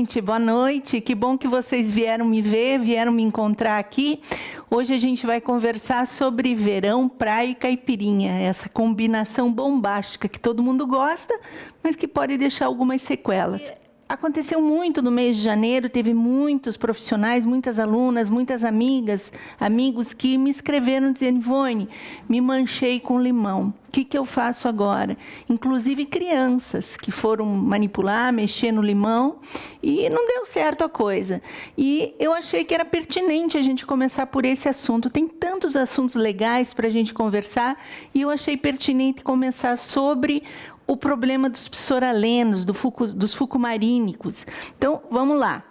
gente, boa noite. Que bom que vocês vieram me ver, vieram me encontrar aqui. Hoje a gente vai conversar sobre verão, praia e caipirinha, essa combinação bombástica que todo mundo gosta, mas que pode deixar algumas sequelas. Aconteceu muito no mês de janeiro, teve muitos profissionais, muitas alunas, muitas amigas, amigos que me escreveram dizendo: Ivone, me manchei com limão, o que eu faço agora? Inclusive crianças que foram manipular, mexer no limão e não deu certo a coisa. E eu achei que era pertinente a gente começar por esse assunto. Tem tantos assuntos legais para a gente conversar e eu achei pertinente começar sobre o problema dos psoralenos, dos fucumarínicos. Então, vamos lá.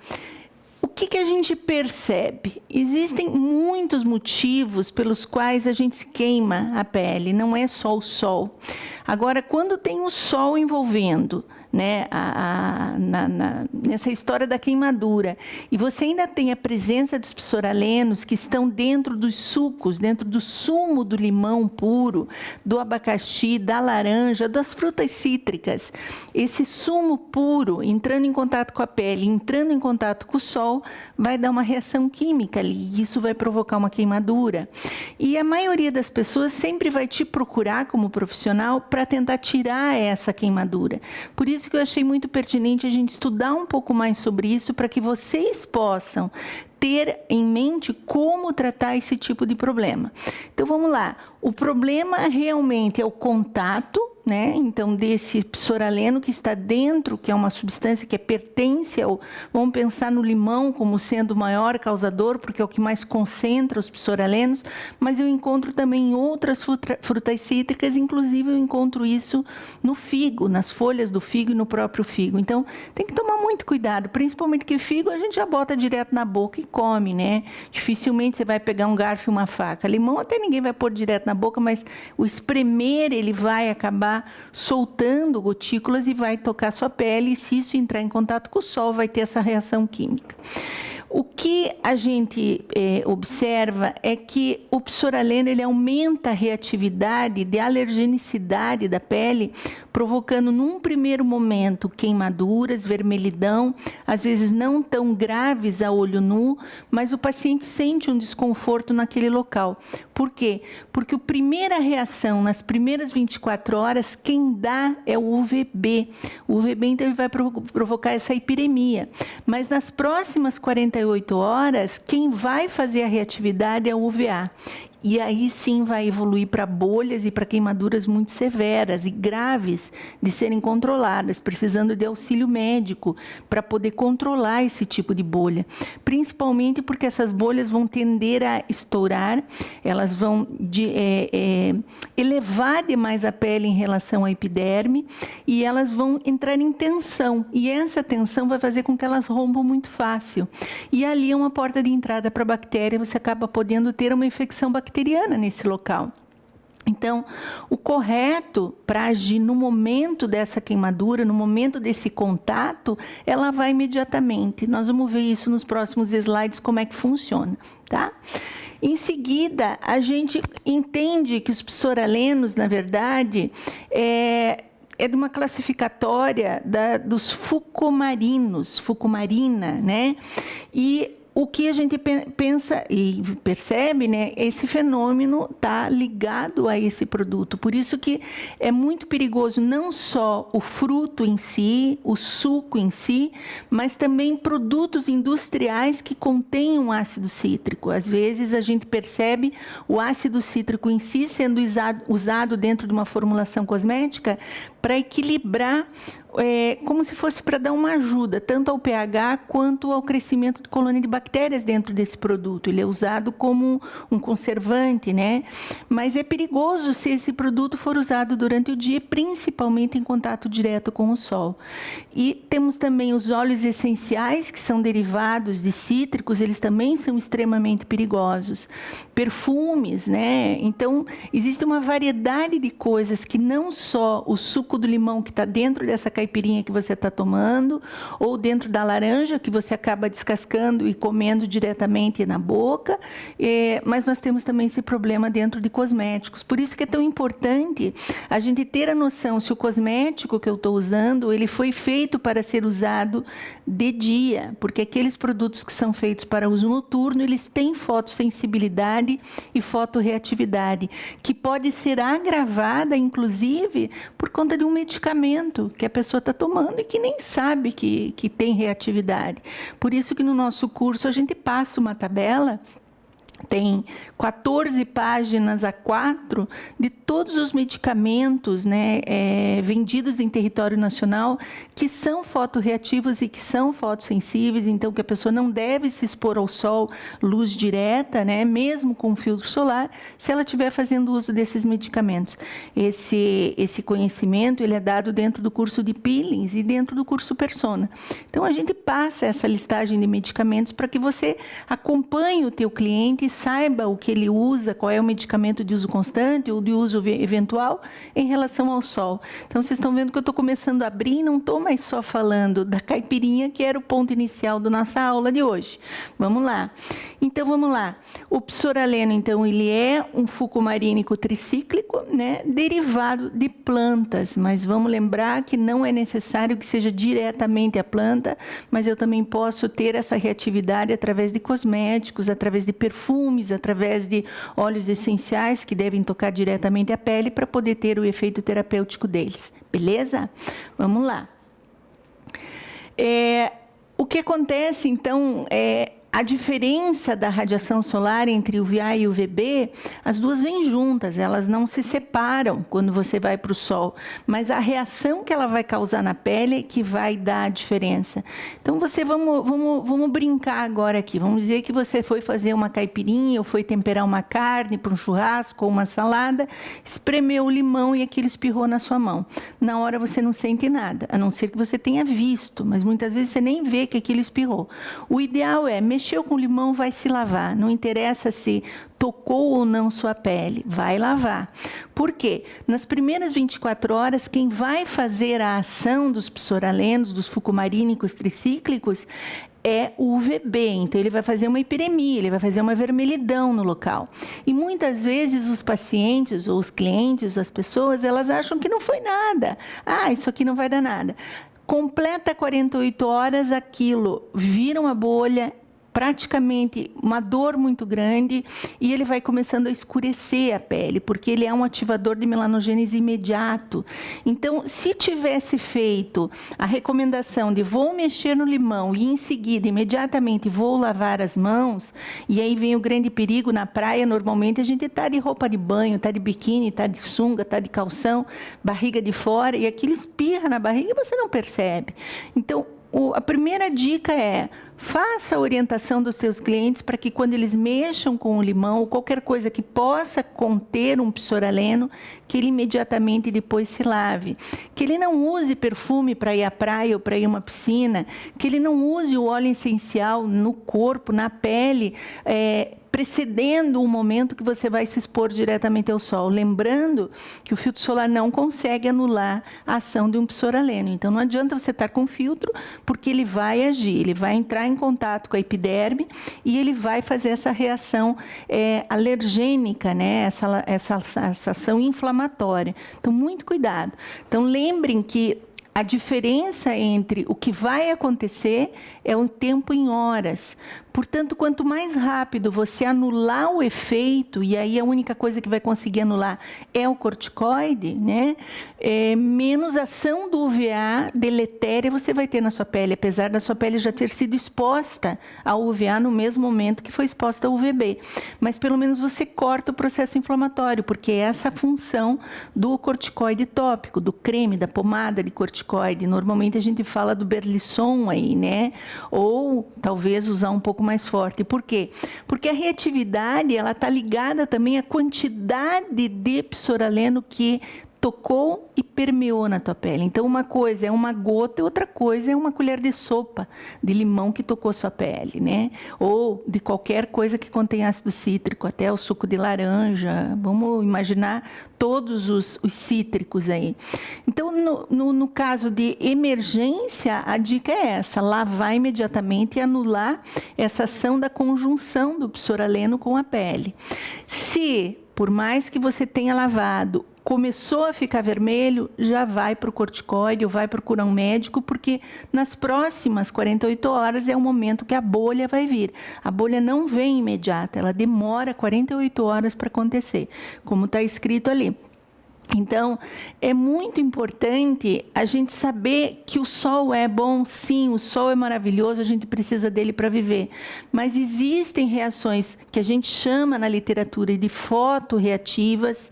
O que a gente percebe? Existem muitos motivos pelos quais a gente se queima a pele, não é só o sol. Agora, quando tem o sol envolvendo, né, nessa história da queimadura, e você ainda tem a presença dos psoralenos que estão dentro dos sucos, dentro do sumo do limão puro, do abacaxi, da laranja, das frutas cítricas, esse sumo puro entrando em contato com a pele, entrando em contato com o sol, vai dar uma reação química ali, e isso vai provocar uma queimadura. E a maioria das pessoas sempre vai te procurar como profissional para tentar tirar essa queimadura. Por isso que eu achei muito pertinente a gente estudar um pouco mais sobre isso, para que vocês possam ter em mente como tratar esse tipo de problema. Então, vamos lá. O problema realmente é o contato, né? Então, desse psoraleno que está dentro, que é uma substância que pertence ao... Vamos pensar no limão como sendo o maior causador, porque é o que mais concentra os psoralenos, mas eu encontro também em outras frutas cítricas, inclusive eu encontro isso no figo, nas folhas do figo e no próprio figo. Então, tem que tomar muito cuidado, principalmente que figo a gente já bota direto na boca e come, né? Dificilmente você vai pegar um garfo e uma faca. Limão até ninguém vai pôr direto na boca, mas o espremer, ele vai acabar soltando gotículas e vai tocar sua pele, e se isso entrar em contato com o sol, vai ter essa reação química. O que a gente observa é que o psoraleno ele aumenta a reatividade de alergenicidade da pele, provocando num primeiro momento queimaduras, vermelhidão, às vezes não tão graves a olho nu, mas o paciente sente um desconforto naquele local. Por quê? Porque a primeira reação, nas primeiras 24 horas, quem dá é o UVB. O UVB, então, ele vai provocar essa hipiremia. Mas nas próximas 48 horas, quem vai fazer a reatividade é o UVA. E aí sim vai evoluir para bolhas e para queimaduras muito severas e graves de serem controladas, precisando de auxílio médico para poder controlar esse tipo de bolha. Principalmente porque essas bolhas vão tender a estourar, elas vão elevar demais a pele em relação à epiderme e elas vão entrar em tensão. E essa tensão vai fazer com que elas rompam muito fácil. E ali é uma porta de entrada para a bactéria, você acaba podendo ter uma infecção bacteriana nesse local. Então, o correto para agir no momento dessa queimadura, no momento desse contato, é lavar imediatamente. Nós vamos ver isso nos próximos slides, como é que funciona, tá? Em seguida, a gente entende que os psoralenos, na verdade, é de uma classificatória dos fucumarina, né? E o que a gente pensa e percebe, né, esse fenômeno está ligado a esse produto. Por isso que é muito perigoso não só o fruto em si, o suco em si, mas também produtos industriais que contêm um ácido cítrico. Às vezes a gente percebe o ácido cítrico em si sendo usado dentro de uma formulação cosmética para equilibrar, como se fosse para dar uma ajuda, tanto ao pH quanto ao crescimento de colônia de bactérias dentro desse produto. Ele é usado como um conservante, né? Mas é perigoso se esse produto for usado durante o dia, principalmente em contato direto com o sol. E temos também os óleos essenciais, que são derivados de cítricos, eles também são extremamente perigosos. Perfumes, né? Então, existe uma variedade de coisas que não só o suco suco do limão que está dentro dessa caipirinha que você está tomando, ou dentro da laranja que você acaba descascando e comendo diretamente na boca, mas nós temos também esse problema dentro de cosméticos. Por isso que é tão importante a gente ter a noção se o cosmético que eu estou usando, ele foi feito para ser usado de dia, porque aqueles produtos que são feitos para uso noturno, eles têm fotossensibilidade e fotorreatividade, que pode ser agravada, inclusive, por conta de um medicamento que a pessoa está tomando e que nem sabe que tem reatividade. Por isso que no nosso curso a gente passa uma tabela, tem 14 páginas A4 de todos os medicamentos, né, vendidos em território nacional que são fotorreativos e que são fotossensíveis, então que a pessoa não deve se expor ao sol, luz direta, né, mesmo com filtro solar, se ela estiver fazendo uso desses medicamentos. Esse conhecimento ele é dado dentro do curso de peelings e dentro do curso Persona. Então a gente passa essa listagem de medicamentos para que você acompanhe o teu cliente, saiba o que ele usa, qual é o medicamento de uso constante ou de uso eventual em relação ao sol. Então, vocês estão vendo que eu estou começando a abrir e não estou mais só falando da caipirinha, que era o ponto inicial da nossa aula de hoje. Vamos lá. Então, vamos lá. O psoraleno, então, ele é um fucomarínico tricíclico, né, derivado de plantas, mas vamos lembrar que não é necessário que seja diretamente a planta, mas eu também posso ter essa reatividade através de cosméticos, através de perfumes, através de óleos essenciais que devem tocar diretamente a pele para poder ter o efeito terapêutico deles. Beleza? Vamos lá. O que acontece, então, a diferença da radiação solar entre UVA e UVB, as duas vêm juntas, elas não se separam quando você vai para o sol, mas a reação que ela vai causar na pele é que vai dar a diferença. Então, vamos brincar agora aqui, vamos dizer que você foi fazer uma caipirinha, ou foi temperar uma carne para um churrasco ou uma salada, espremeu o limão e aquilo espirrou na sua mão. Na hora você não sente nada, a não ser que você tenha visto, mas muitas vezes você nem vê que aquilo espirrou. O ideal é mexeu com limão, vai se lavar. Não interessa se tocou ou não sua pele, vai lavar. Por quê? Nas primeiras 24 horas, quem vai fazer a ação dos psoralenos, dos fucomarínicos tricíclicos, é o UVB, então ele vai fazer uma hiperemia, ele vai fazer uma vermelhidão no local. E muitas vezes os pacientes, ou os clientes, as pessoas, elas acham que não foi nada. Ah, isso aqui não vai dar nada. Completa 48 horas, aquilo vira uma bolha, praticamente uma dor muito grande, e ele vai começando a escurecer a pele, porque ele é um ativador de melanogênese imediato. Então, se tivesse feito a recomendação de vou mexer no limão e em seguida, imediatamente, vou lavar as mãos, e aí vem o grande perigo na praia, normalmente a gente está de roupa de banho, está de biquíni, está de sunga, está de calção, barriga de fora, e aquilo espirra na barriga e você não percebe. Então, a primeira dica é: faça a orientação dos seus clientes para que quando eles mexam com o limão ou qualquer coisa que possa conter um psoraleno, que ele imediatamente depois se lave. Que ele não use perfume para ir à praia ou para ir a uma piscina, que ele não use o óleo essencial no corpo, na pele, precedendo o momento que você vai se expor diretamente ao sol. Lembrando que o filtro solar não consegue anular a ação de um psoraleno. Então, não adianta você estar com filtro, porque ele vai agir, ele vai entrar em contato com a epiderme e ele vai fazer essa reação alergênica, né? essa ação inflamatória. Então, muito cuidado. Então, lembrem que a diferença entre o que vai acontecer é o tempo em horas. Portanto, quanto mais rápido você anular o efeito, e aí a única coisa que vai conseguir anular é o corticoide, né? Menos ação do UVA deletéria você vai ter na sua pele, apesar da sua pele já ter sido exposta ao UVA no mesmo momento que foi exposta ao UVB. Mas pelo menos você corta o processo inflamatório, porque é essa a função do corticoide tópico, do creme, da pomada de corticoide. Normalmente a gente fala do Berlisson aí, né? Ou talvez usar um pouco mais forte. Por quê? Porque a reatividade ela está ligada também à quantidade de psoraleno que tocou e permeou na tua pele. Então, uma coisa é uma gota e outra coisa é uma colher de sopa de limão que tocou sua pele, né? Ou de qualquer coisa que contém ácido cítrico, até o suco de laranja. Vamos imaginar todos os cítricos aí. Então, no caso de emergência, a dica é essa: lavar imediatamente e anular essa ação da conjunção do psoraleno com a pele. Se, por mais que você tenha lavado, começou a ficar vermelho, já vai para o corticoide ou vai procurar um médico, porque nas próximas 48 horas é o momento que a bolha vai vir. A bolha não vem imediata, ela demora 48 horas para acontecer, como está escrito ali. Então, é muito importante a gente saber que o sol é bom, sim, o sol é maravilhoso, a gente precisa dele para viver. Mas existem reações que a gente chama na literatura de fotorreativas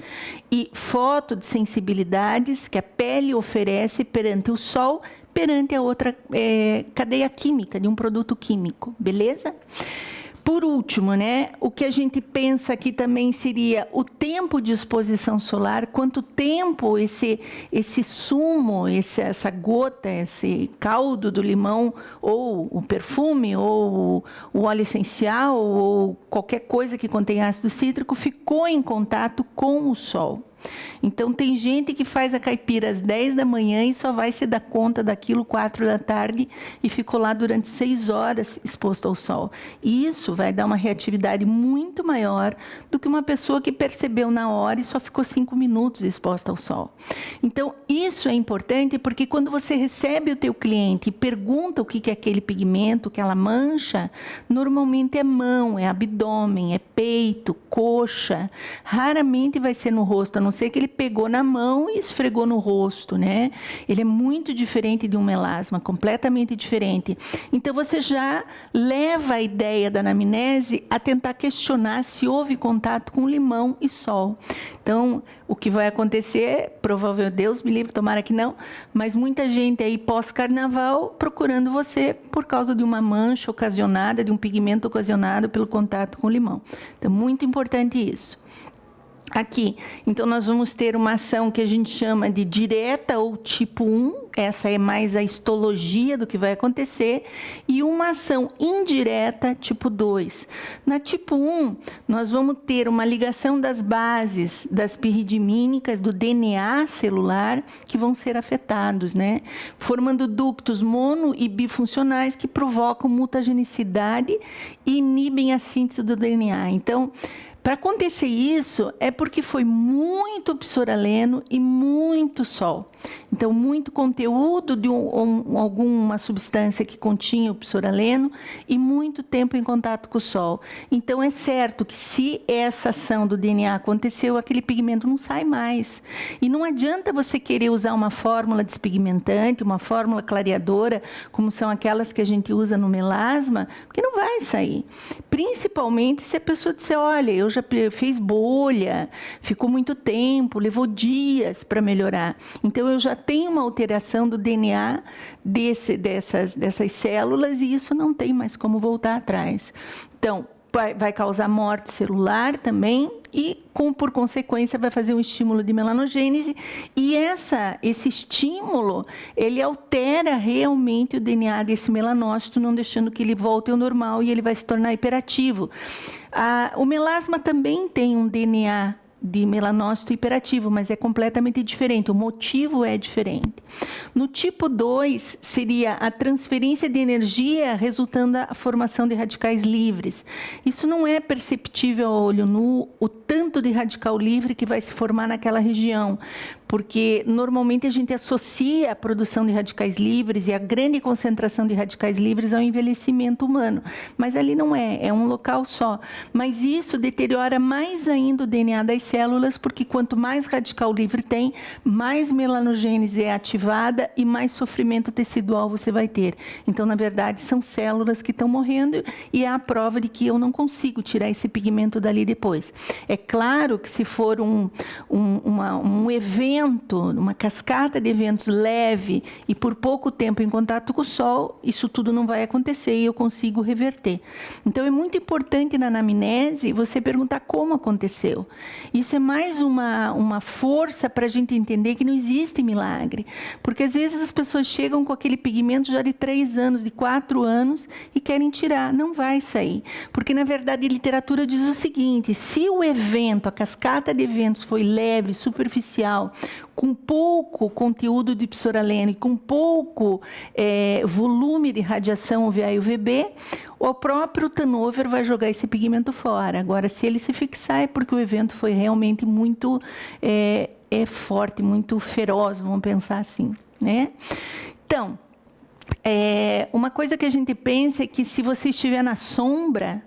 e fotossensibilidades que a pele oferece perante o sol, perante a outra cadeia química de um produto químico, beleza? Por último, né, o que a gente pensa aqui também seria o tempo de exposição solar, quanto tempo esse sumo, essa gota, esse caldo do limão, ou o perfume, ou o óleo essencial, ou qualquer coisa que contém ácido cítrico, ficou em contato com o sol. Então, tem gente que faz a caipira às 10 da manhã e só vai se dar conta daquilo 4 da tarde e ficou lá durante 6 horas exposto ao sol. E isso vai dar uma reatividade muito maior do que uma pessoa que percebeu na hora e só ficou 5 minutos exposta ao sol. Então, isso é importante porque quando você recebe o teu cliente e pergunta o que é aquele pigmento, aquela mancha, normalmente é mão, é abdômen, é peito, coxa. Raramente vai ser no rosto, a não ser que ele pegou na mão e esfregou no rosto, né? Ele é muito diferente de um melasma, completamente diferente. Então, você já leva a ideia da anamnese a tentar questionar se houve contato com limão e sol. Então, o que vai acontecer, provavelmente, Deus me livre, tomara que não, mas muita gente aí pós-carnaval procurando você por causa de uma mancha ocasionada, de um pigmento ocasionado pelo contato com o limão. Então, muito importante isso. Aqui, então nós vamos ter uma ação que a gente chama de direta ou tipo 1, essa é mais a histologia do que vai acontecer, e uma ação indireta, tipo 2. Na tipo 1, nós vamos ter uma ligação das bases das piridimínicas, do DNA celular, que vão ser afetados, né? Formando ductos mono e bifuncionais que provocam mutagenicidade e inibem a síntese do DNA. Então, para acontecer isso, é porque foi muito psoraleno e muito sol. Então, muito conteúdo de alguma substância que continha o psoraleno e muito tempo em contato com o sol. Então, é certo que se essa ação do DNA aconteceu, aquele pigmento não sai mais. E não adianta você querer usar uma fórmula despigmentante, uma fórmula clareadora, como são aquelas que a gente usa no melasma, porque não vai sair. Principalmente se a pessoa disser, olha, eu já fiz bolha, ficou muito tempo, levou dias para melhorar. Então, eu já tenho uma alteração do DNA dessas células e isso não tem mais como voltar atrás. Então, vai causar morte celular também e, por consequência, vai fazer um estímulo de melanogênese. E esse estímulo, ele altera realmente o DNA desse melanócito, não deixando que ele volte ao normal e ele vai se tornar hiperativo. O melasma também tem um DNA de melanócito hiperativo, mas é completamente diferente, o motivo é diferente. No tipo 2, seria a transferência de energia resultando da formação de radicais livres. Isso não é perceptível a olho nu, o tanto de radical livre que vai se formar naquela região, porque normalmente a gente associa a produção de radicais livres e a grande concentração de radicais livres ao envelhecimento humano, mas ali não é um local só. Mas isso deteriora mais ainda o DNA das células, porque quanto mais radical livre tem, mais melanogênese é ativada e mais sofrimento tecidual você vai ter. Então, na verdade, são células que estão morrendo e é a prova de que eu não consigo tirar esse pigmento dali depois. É claro que se for um evento, uma cascata de eventos leve e por pouco tempo em contato com o sol, isso tudo não vai acontecer e eu consigo reverter. Então, é muito importante na anamnese você perguntar como aconteceu. E isso é mais uma força para a gente entender que não existe milagre. Porque às vezes as pessoas chegam com aquele pigmento já de 3 anos, de 4 anos e querem tirar. Não vai sair. Porque, na verdade, a literatura diz o seguinte: se o evento, a cascata de eventos foi leve, superficial, com pouco conteúdo de psoraleno e com pouco volume de radiação UVA e UVB, o próprio turnover vai jogar esse pigmento fora. Agora, se ele se fixar, é porque o evento foi realmente muito forte, muito feroz, vamos pensar assim, né? Então, uma coisa que a gente pensa é que se você estiver na sombra,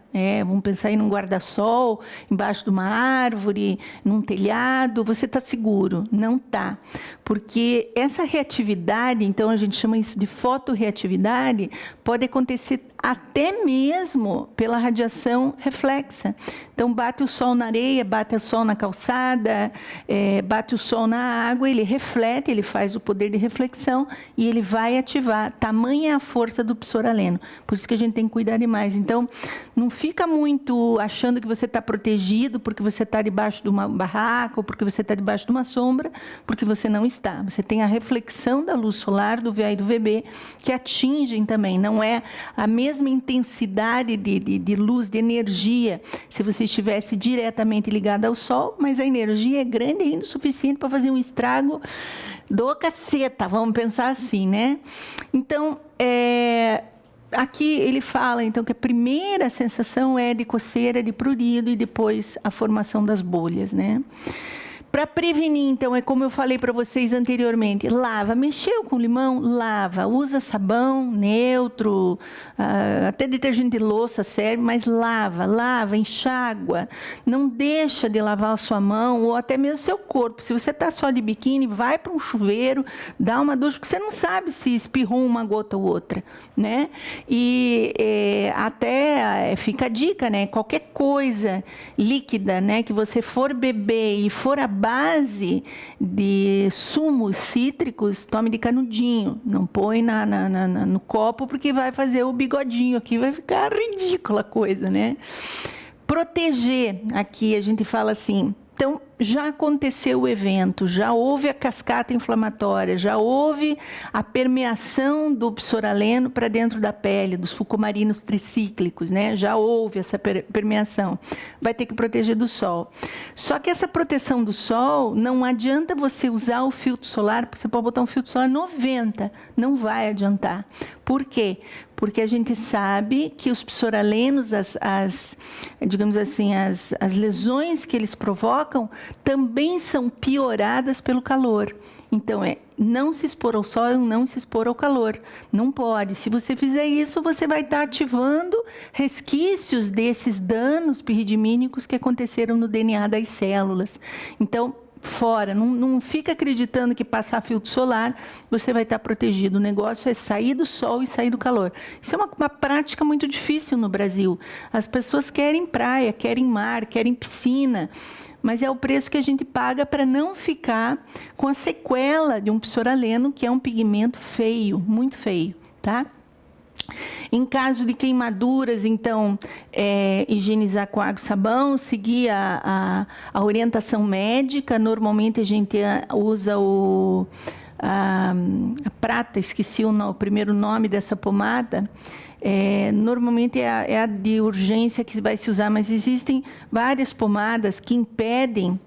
vamos pensar aí num guarda-sol, embaixo de uma árvore, num telhado, você está seguro. Não está. Porque essa reatividade, então a gente chama isso de fotorreatividade, pode acontecer até mesmo pela radiação reflexa. Então, bate o sol na areia, bate o sol na calçada, bate o sol na água, ele reflete, ele faz o poder de reflexão e ele vai ativar. Tamanha é a força do psoraleno. Por isso que a gente tem que cuidar demais. Então, não fica muito achando que você está protegido porque você está debaixo de uma barraca ou porque você está debaixo de uma sombra, porque você não está. Você tem a reflexão da luz solar, do VA e do VB, que atingem também. Não é a mesma intensidade de luz, de energia, se você estivesse diretamente ligado ao sol, mas a energia é grande ainda o suficiente para fazer um estrago do caceta, vamos pensar assim, né? Então, aqui ele fala, então, que a primeira sensação é de coceira, de prurido e depois a formação das bolhas, né? Para prevenir, então, é como eu falei para vocês anteriormente, lava, mexeu com limão, lava, usa sabão neutro, até detergente de louça serve, mas lava, enxágua, não deixa de lavar a sua mão ou até mesmo seu corpo. Se você está só de biquíni, vai para um chuveiro, dá uma ducha, porque você não sabe se espirrou uma gota ou outra, né? E até fica a dica, né? Qualquer coisa líquida, né, que você for beber e for a base de sumos cítricos, tome de canudinho, não põe no copo porque vai fazer o bigodinho aqui, vai ficar ridícula a coisa, né? Proteger, aqui a gente fala assim, então já aconteceu o evento, já houve a cascata inflamatória, já houve a permeação do psoraleno para dentro da pele, dos fucomarinos tricíclicos, né? Já houve essa permeação. Vai ter que proteger do sol. Só que essa proteção do sol, não adianta você usar o filtro solar, você pode botar um filtro solar 90, não vai adiantar. Por quê? Porque a gente sabe que os psoralenos, digamos assim, as lesões que eles provocam, também são pioradas pelo calor. Então, não se expor ao sol e não se expor ao calor. Não pode. Se você fizer isso, você vai estar ativando resquícios desses danos piridimínicos que aconteceram no DNA das células. Então, fora, não fica acreditando que passar filtro solar você vai estar protegido. O negócio é sair do sol e sair do calor. Isso é uma prática muito difícil no Brasil. As pessoas querem praia, querem mar, querem piscina, mas é o preço que a gente paga para não ficar com a sequela de um psoraleno, que é um pigmento feio, muito feio, tá? Em caso de queimaduras, então, higienizar com água e sabão, seguir a orientação médica. Normalmente a gente usa a prata, esqueci o primeiro nome dessa pomada. Normalmente é a de urgência que vai se usar, mas existem várias pomadas que impedem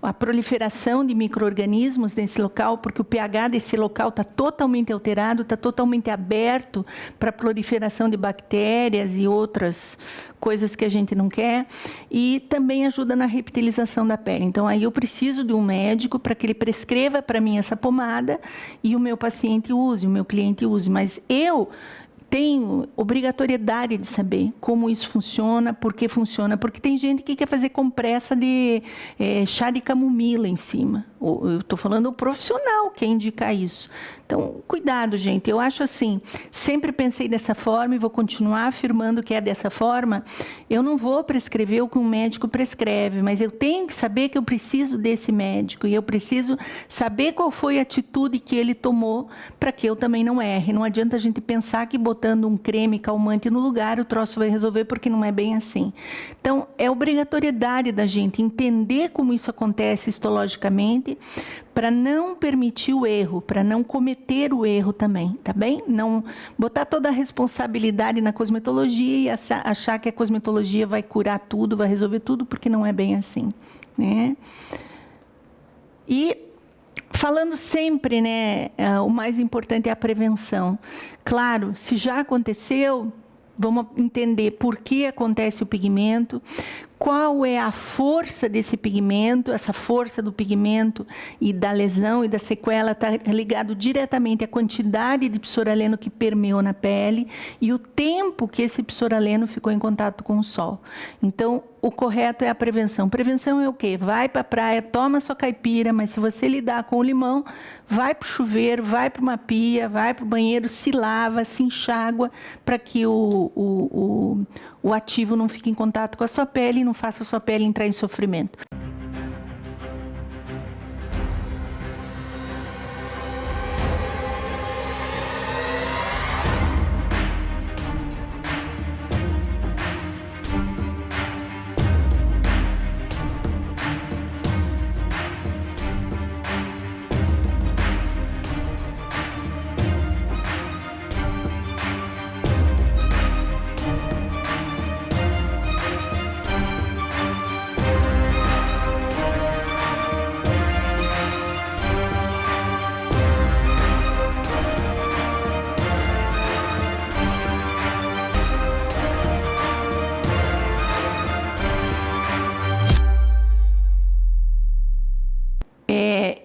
a proliferação de micro-organismos nesse local, porque o pH desse local está totalmente alterado, está totalmente aberto para a proliferação de bactérias e outras coisas que a gente não quer, e também ajuda na reptilização da pele. Então, aí eu preciso de um médico para que ele prescreva para mim essa pomada e o meu paciente use, o meu cliente use, mas eu tenho obrigatoriedade de saber como isso funciona, por que funciona, porque tem gente que quer fazer compressa de chá de camomila em cima. Eu estou falando o profissional que indica isso. Então, cuidado, gente. Eu acho assim, sempre pensei dessa forma e vou continuar afirmando que é dessa forma. Eu não vou prescrever o que um médico prescreve, mas eu tenho que saber que eu preciso desse médico e eu preciso saber qual foi a atitude que ele tomou para que eu também não erre. Não adianta a gente pensar que botando um creme calmante no lugar, o troço vai resolver, porque não é bem assim. Então, é obrigatoriedade da gente entender como isso acontece histologicamente, para não permitir o erro, para não cometer o erro também, tá bem? Não botar toda a responsabilidade na cosmetologia e achar que a cosmetologia vai curar tudo, vai resolver tudo, porque não é bem assim, né? E falando sempre, né, o mais importante é a prevenção. Claro, se já aconteceu, vamos entender por que acontece o pigmento, qual é a força desse pigmento, essa força do pigmento e da lesão e da sequela está ligado diretamente à quantidade de psoraleno que permeou na pele e o tempo que esse psoraleno ficou em contato com o sol. Então, o correto é a prevenção. Prevenção é o quê? Vai para a praia, toma sua caipira, mas se você lidar com o limão, vai para o chuveiro, vai para uma pia, vai para o banheiro, se lava, se enxágua, para que o ativo não fique em contato com a sua pele e não faça a sua pele entrar em sofrimento.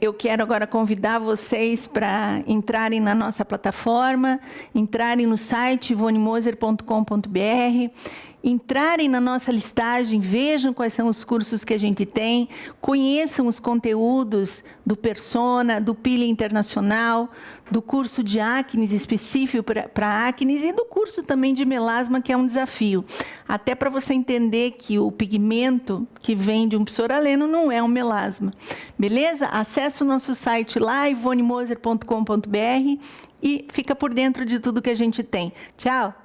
Eu quero agora convidar vocês para entrarem na nossa plataforma, entrarem no site ivonemoser.com.br, entrarem na nossa listagem, vejam quais são os cursos que a gente tem, conheçam os conteúdos do Persona, do Peeling Internacional, do curso de acnes específico para acnes e do curso também de melasma, que é um desafio. Até para você entender que o pigmento que vem de um psoraleno não é um melasma. Beleza? Acesse o nosso site lá, ivonemoser.com.br e fica por dentro de tudo que a gente tem. Tchau!